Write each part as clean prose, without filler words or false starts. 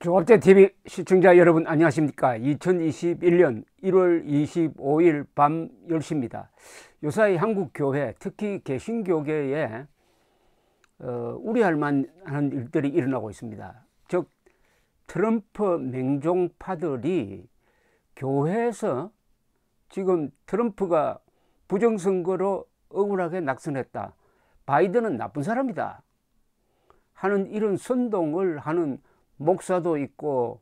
조합제TV 시청자 여러분 안녕하십니까. 2021년 1월 25일 밤 10시입니다. 요사이 한국교회, 특히 개신교계에 우려할 만한 일들이 일어나고 있습니다. 즉 트럼프 맹종파들이 교회에서 지금 트럼프가 부정선거로 억울하게 낙선했다, 바이든은 나쁜 사람이다 하는 이런 선동을 하는 목사도 있고,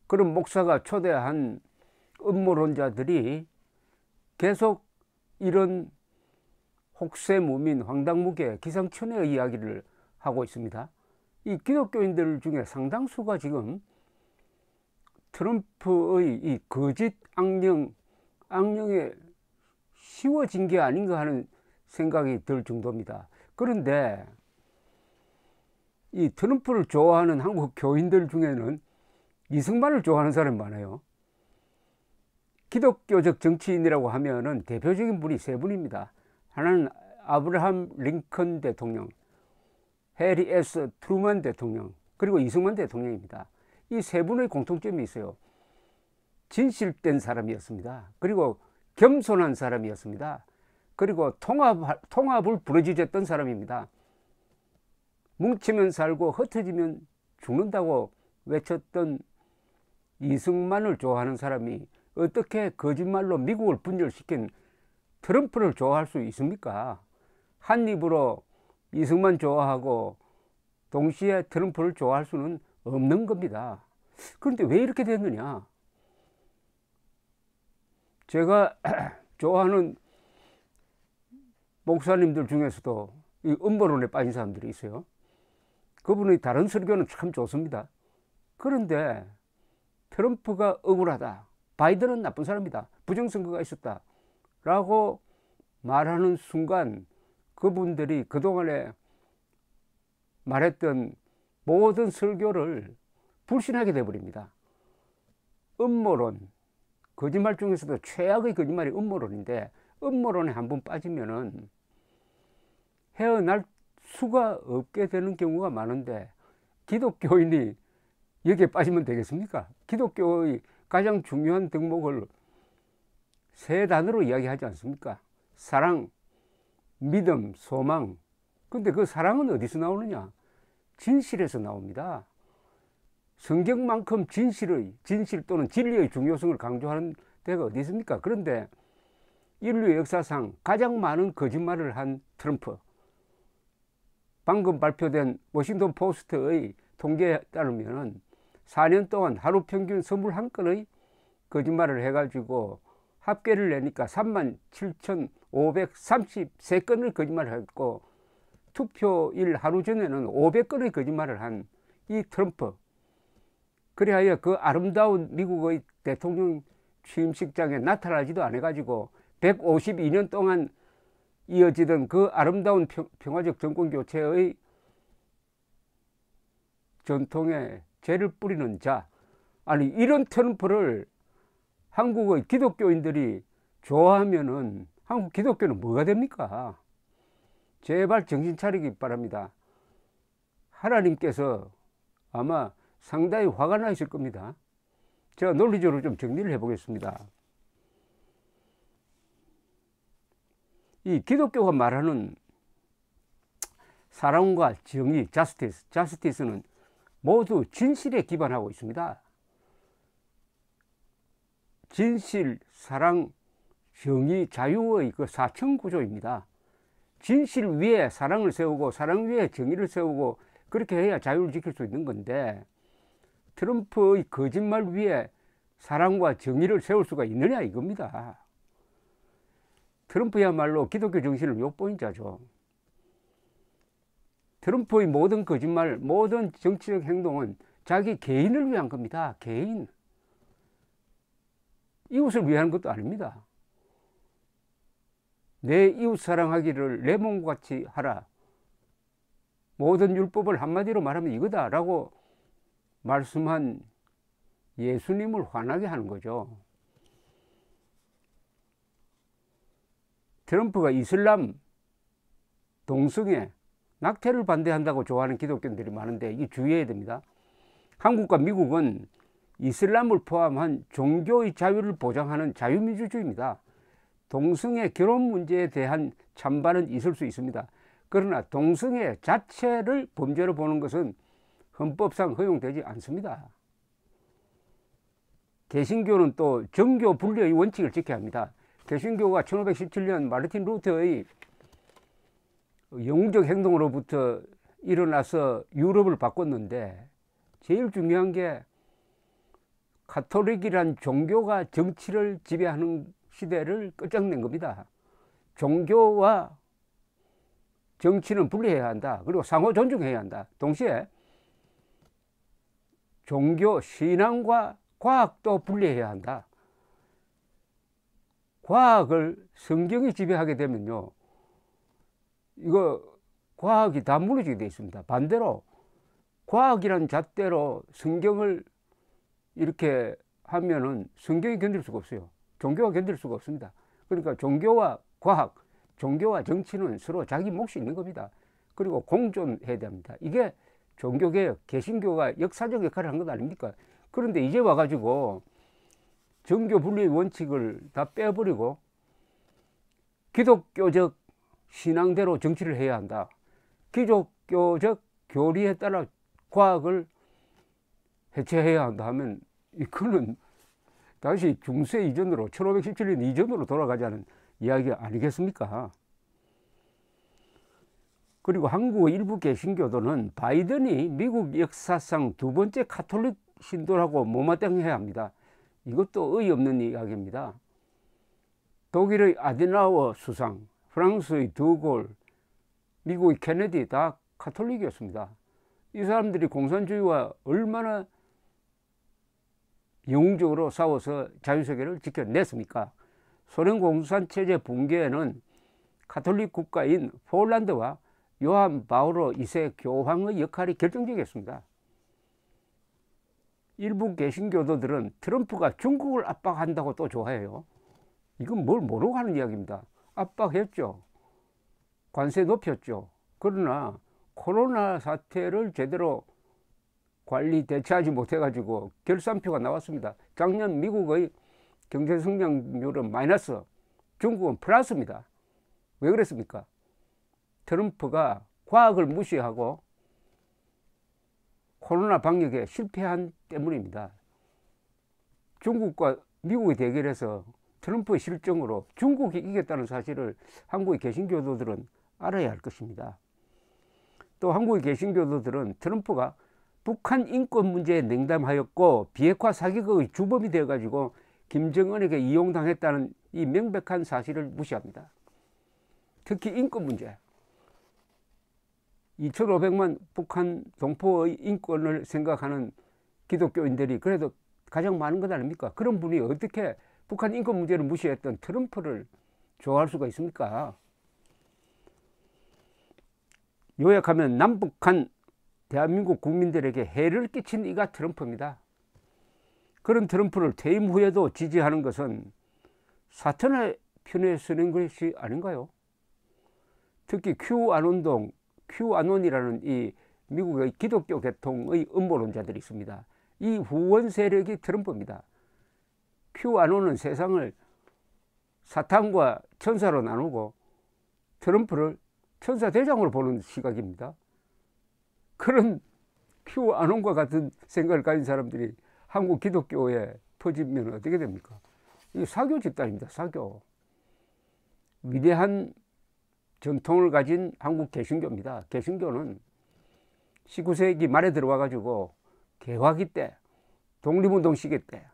그런 목사가 초대한 음모론자들이 계속 이런 혹세무민, 황당무계, 기상천외의 이야기를 하고 있습니다. 이 기독교인들 중에 상당수가 지금 트럼프의 이 거짓 악령에 쉬워진 게 아닌가 하는 생각이 들 정도입니다. 그런데 이 트럼프를 좋아하는 한국 교인들 중에는 이승만을 좋아하는 사람이 많아요. 기독교적 정치인이라고 하면은 대표적인 분이 세 분입니다. 하나는 아브라함 링컨 대통령, 해리 S 트루먼 대통령, 그리고 이승만 대통령입니다. 이 세 분의 공통점이 있어요. 진실된 사람이었습니다. 그리고 겸손한 사람이었습니다. 그리고 통합을 부르짖었던 사람입니다. 뭉치면 살고 흩어지면 죽는다고 외쳤던 이승만을 좋아하는 사람이 어떻게 거짓말로 미국을 분열시킨 트럼프를 좋아할 수 있습니까? 한 입으로 이승만 좋아하고 동시에 트럼프를 좋아할 수는 없는 겁니다. 그런데 왜 이렇게 됐느냐? 제가 좋아하는 목사님들 중에서도 이 음모론에 빠진 사람들이 있어요. 그분의 다른 설교는 참 좋습니다. 그런데 트럼프가 억울하다, 바이든은 나쁜 사람이다, 부정선거가 있었다 라고 말하는 순간 그분들이 그동안에 말했던 모든 설교를 불신하게 되어버립니다. 음모론, 거짓말 중에서도 최악의 거짓말이 음모론인데, 음모론에 한번 빠지면은 헤어날 수가 없게 되는 경우가 많은데, 기독교인이 여기에 빠지면 되겠습니까? 기독교의 가장 중요한 덕목을 세 단어로 이야기하지 않습니까? 사랑, 믿음, 소망. 근데 그 사랑은 어디서 나오느냐? 진실에서 나옵니다. 성경만큼 진실 또는 진리의 중요성을 강조하는 데가 어디 있습니까? 그런데 인류의 역사상 가장 많은 거짓말을 한 트럼프, 방금 발표된 워싱턴 포스트의 통계에 따르면 4년 동안 하루 평균 21건의 거짓말을 해가지고 합계를 내니까 37,533건의 거짓말을 했고, 투표일 하루 전에는 500건의 거짓말을 한 이 트럼프, 그리하여 그 아름다운 미국의 대통령 취임식장에 나타나지도 않아가지고 152년 동안 이어지던 그 아름다운 평화적 정권 교체의 전통에 죄를 뿌리는 자, 아니 이런 트럼프를 한국의 기독교인들이 좋아하면은 한국 기독교는 뭐가 됩니까? 제발 정신 차리기 바랍니다. 하나님께서 아마 상당히 화가 나 있을 겁니다. 제가 논리적으로 좀 정리를 해보겠습니다. 이 기독교가 말하는 사랑과 정의, 자스티스는 모두 진실에 기반하고 있습니다. 진실, 사랑, 정의, 자유의 그 사천구조입니다. 진실 위에 사랑을 세우고 사랑 위에 정의를 세우고, 그렇게 해야 자유를 지킬 수 있는 건데, 트럼프의 거짓말 위에 사랑과 정의를 세울 수가 있느냐 이겁니다. 트럼프야말로 기독교 정신을 엿보인 자죠. 트럼프의 모든 거짓말, 모든 정치적 행동은 자기 개인을 위한 겁니다. 개인. 이웃을 위한 것도 아닙니다. 내 이웃 사랑하기를 내 몸과 같이 하라. 모든 율법을 한마디로 말하면 이거다라고 말씀한 예수님을 화나게 하는 거죠. 트럼프가 이슬람, 동성애, 낙태를 반대한다고 좋아하는 기독교인들이 많은데, 이 주의해야 됩니다. 한국과 미국은 이슬람을 포함한 종교의 자유를 보장하는 자유민주주의입니다. 동성애 결혼 문제에 대한 찬반은 있을 수 있습니다. 그러나 동성애 자체를 범죄로 보는 것은 헌법상 허용되지 않습니다. 개신교는 또 정교 분리의 원칙을 지켜야 합니다. 개신교가 1517년 마르틴 루터의 영웅적 행동으로부터 일어나서 유럽을 바꿨는데 제일 중요한 게 가톨릭이란 종교가 정치를 지배하는 시대를 끝장낸 겁니다. 종교와 정치는 분리해야 한다. 그리고 상호 존중해야 한다. 동시에 종교, 신앙과 과학도 분리해야 한다. 과학을 성경이 지배하게 되면요, 이거 과학이 다 무너지게 되어 있습니다. 반대로 과학이란 잣대로 성경을 이렇게 하면은 성경이 견딜 수가 없어요. 종교가 견딜 수가 없습니다. 그러니까 종교와 과학, 종교와 정치는 서로 자기 몫이 있는 겁니다. 그리고 공존해야 됩니다. 이게 종교개혁, 개신교가 역사적 역할을 한 것 아닙니까? 그런데 이제 와가지고 정교 분리의 원칙을 다 빼버리고 기독교적 신앙대로 정치를 해야 한다. 기독교적 교리에 따라 과학을 해체해야 한다 하면 이거는 다시 중세 이전으로 1517년 이전으로 돌아가자는 이야기 아니겠습니까? 그리고 한국의 일부 개신교도는 바이든이 미국 역사상 두 번째 가톨릭 신도라고 못마땅해야 합니다. 이것도 어이없는 이야기입니다. 독일의 아데나워 수상, 프랑스의 드골, 미국의 케네디 다 가톨릭이었습니다. 이 사람들이 공산주의와 얼마나 영웅적으로 싸워서 자유세계를 지켜냈습니까? 소련 공산체제 붕괴에는 가톨릭 국가인 폴란드와 요한 바오로 2세 교황의 역할이 결정적이었습니다. 일부 개신교도들은 트럼프가 중국을 압박한다고 또 좋아해요. 이건 뭘 모르고 하는 이야기입니다. 압박했죠. 관세 높였죠. 그러나 코로나 사태를 제대로 관리 대처하지 못해가지고 결산표가 나왔습니다. 작년 미국의 경제 성장률은 마이너스, 중국은 플러스입니다. 왜 그랬습니까? 트럼프가 과학을 무시하고 코로나 방역에 실패한 때문입니다. 중국과 미국의 대결에서 트럼프의 실정으로 중국이 이겼다는 사실을 한국의 개신교도들은 알아야 할 것입니다. 또 한국의 개신교도들은 트럼프가 북한 인권 문제에 냉담하였고 비핵화 사기극의 주범이 되어가지고 김정은에게 이용당했다는 이 명백한 사실을 무시합니다. 특히 인권 문제. 2,500만 북한 동포의 인권을 생각하는 기독교인들이 그래도 가장 많은 것 아닙니까? 그런 분이 어떻게 북한 인권 문제를 무시했던 트럼프를 좋아할 수가 있습니까? 요약하면 남북한 대한민국 국민들에게 해를 끼친 이가 트럼프입니다. 그런 트럼프를 퇴임 후에도 지지하는 것은 사탄의 편에 서는 것이 아닌가요? 특히 QAnon 운동, QAnon이라는 이 미국의 기독교 계통의 음모론자들이 있습니다. 이 후원 세력이 트럼프입니다. QAnon은 세상을 사탄과 천사로 나누고 트럼프를 천사 대장으로 보는 시각입니다. 그런 QAnon과 같은 생각을 가진 사람들이 한국 기독교에 퍼지면 어떻게 됩니까? 이 사교 집단입니다. 사교. 위대한 전통을 가진 한국 개신교입니다. 개신교는 19세기 말에 들어와 가지고 개화기 때, 독립운동 시기 때,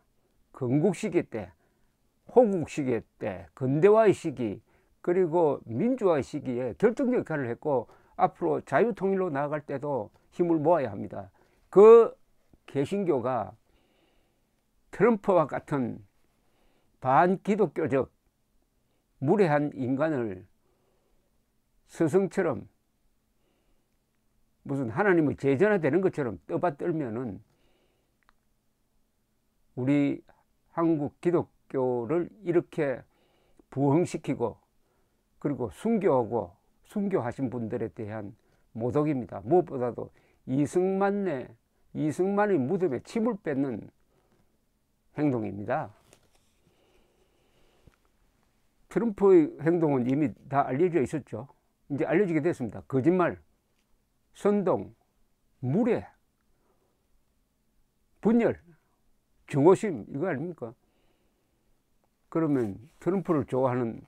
건국 시기 때, 호국 시기 때, 근대화의 시기, 그리고 민주화의 시기에 결정적 역할을 했고 앞으로 자유통일로 나아갈 때도 힘을 모아야 합니다. 그 개신교가 트럼프와 같은 반기독교적 무례한 인간을 스승처럼 무슨 하나님의 제자나 되는 것처럼 떠받들면은 우리 한국 기독교를 이렇게 부흥시키고 그리고 순교하신 분들에 대한 모독입니다. 무엇보다도 이승만의 이승만의 무덤에 침을 뱉는 행동입니다. 트럼프의 행동은 이미 다 알려져 있었죠. 이제 알려지게 됐습니다. 거짓말, 선동, 무례, 분열, 증오심, 이거 아닙니까? 그러면 트럼프를 좋아하는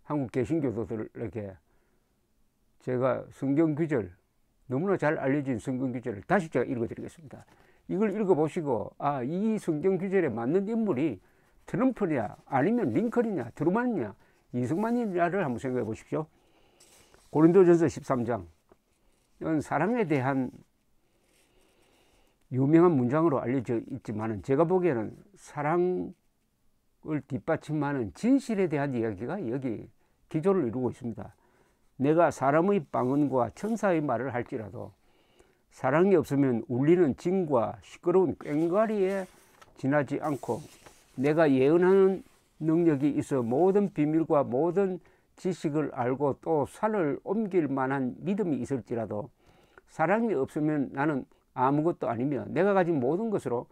한국 개신교도들에게 제가 성경 구절, 너무나 잘 알려진 성경 구절을 다시 제가 읽어드리겠습니다. 이걸 읽어보시고, 아, 이 성경 구절에 맞는 인물이 트럼프냐, 아니면 링컨이냐, 트루만이냐, 이승만이냐를 한번 생각해 보십시오. 고린도전서 13장. 이건 사랑에 대한 유명한 문장으로 알려져 있지만 제가 보기에는 사랑을 뒷받침하는 진실에 대한 이야기가 여기 기조를 이루고 있습니다. 내가 사람의 방언과 천사의 말을 할지라도 사랑이 없으면 울리는 징과 시끄러운 꽹과리에 지나지 않고, 내가 예언하는 능력이 있어 모든 비밀과 모든 지식을 알고 또 산을 옮길 만한 믿음이 있을지라도 사랑이 없으면 나는 아무것도 아니며, 내가 가진 모든 것으로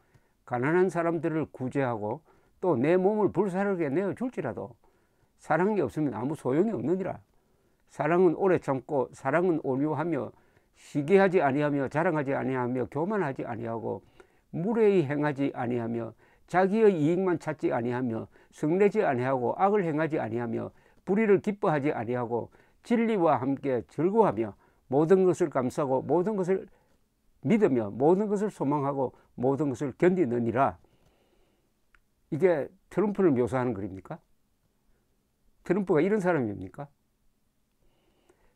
가난한 사람들을 구제하고 또 내 몸을 불사르게 내어줄지라도 사랑이 없으면 아무 소용이 없느니라. 사랑은 오래 참고, 사랑은 온유하며 시기하지 아니하며 자랑하지 아니하며 교만하지 아니하고 무례히 행하지 아니하며 자기의 이익만 찾지 아니하며 성내지 아니하고 악을 행하지 아니하며 불의를 기뻐하지 아니하고 진리와 함께 즐거워하며 모든 것을 감싸고 모든 것을 믿으며 모든 것을 소망하고 모든 것을 견디느니라. 이게 트럼프를 묘사하는 글입니까? 트럼프가 이런 사람입니까?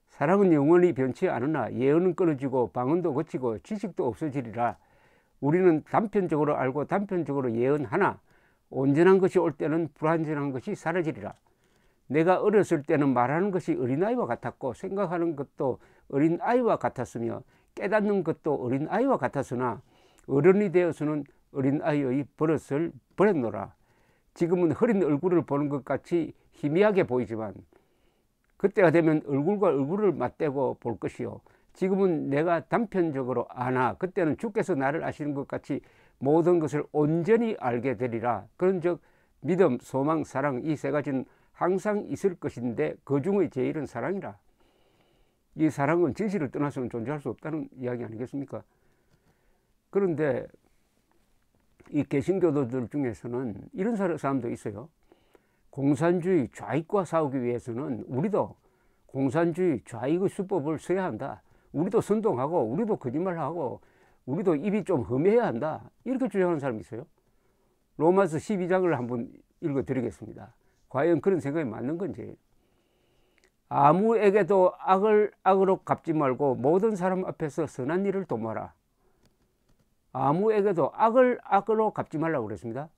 사랑은 영원히 변치 않으나 예언은 끊어지고 방언도 거치고 지식도 없어지리라. 우리는 단편적으로 알고 단편적으로 예언하나 온전한 것이 올 때는 불완전한 것이 사라지리라. 내가 어렸을 때는 말하는 것이 어린아이와 같았고 생각하는 것도 어린아이와 같았으며 깨닫는 것도 어린아이와 같았으나 어른이 되어서는 어린아이의 버릇을 버렸노라. 지금은 흐린 얼굴을 보는 것 같이 희미하게 보이지만 그때가 되면 얼굴과 얼굴을 맞대고 볼 것이요. 지금은 내가 단편적으로 아나 그때는 주께서 나를 아시는 것 같이 모든 것을 온전히 알게 되리라. 그런즉 믿음, 소망, 사랑 이 세 가지는 항상 있을 것인데 그 중의 제일은 사랑이라. 이 사랑은 진실을 떠나서는 존재할 수 없다는 이야기 아니겠습니까? 그런데 이 개신교도들 중에서는 이런 사람도 있어요. 공산주의 좌익과 싸우기 위해서는 우리도 공산주의 좌익의 수법을 써야 한다. 우리도 선동하고 우리도 거짓말하고 우리도 입이 좀 험해야 한다. 이렇게 주장하는 사람이 있어요. 로마서 12장을 한번 읽어드리겠습니다. 과연 그런 생각이 맞는 건지. 아무에게도 악을 악으로 갚지 말고 모든 사람 앞에서 선한 일을 도모하라. 아무에게도 악을 악으로 갚지 말라고 그랬습니다.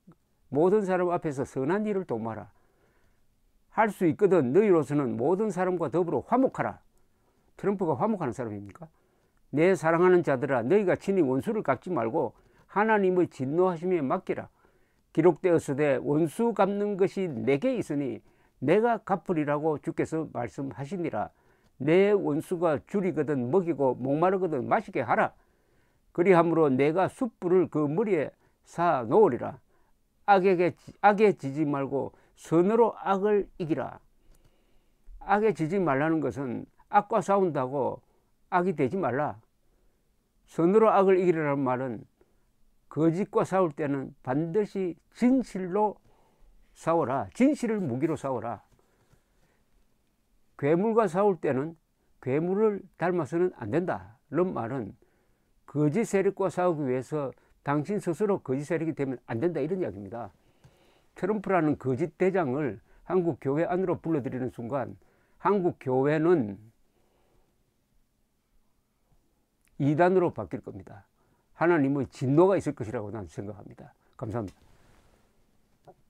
모든 사람 앞에서 선한 일을 도모하라. 할 수 있거든 너희로서는 모든 사람과 더불어 화목하라. 트럼프가 화목하는 사람입니까? 내 사랑하는 자들아, 너희가 친히 원수를 갚지 말고 하나님의 진노하심에 맡기라. 기록되었으되 원수 갚는 것이 내게 있으니 내가 갚으리라고 주께서 말씀하시니라. 내 원수가 줄이거든 먹이고 목마르거든 마시게 하라. 그리함으로 내가 숯불을 그 머리에 사 놓으리라. 악에 지지 말고 선으로 악을 이기라. 악에 지지 말라는 것은 악과 싸운다고 악이 되지 말라. 선으로 악을 이기라는 말은 거짓과 싸울 때는 반드시 진실로 싸워라. 진실을 무기로 싸워라. 괴물과 싸울 때는 괴물을 닮아서는 안 된다. 이런 말은 거짓 세력과 싸우기 위해서 당신 스스로 거짓 세력이 되면 안 된다. 이런 이야기입니다. 트럼프라는 거짓 대장을 한국 교회 안으로 불러들이는 순간 한국 교회는 이단으로 바뀔 겁니다. 하나님의 진노가 있을 것이라고 나는 생각합니다. 감사합니다.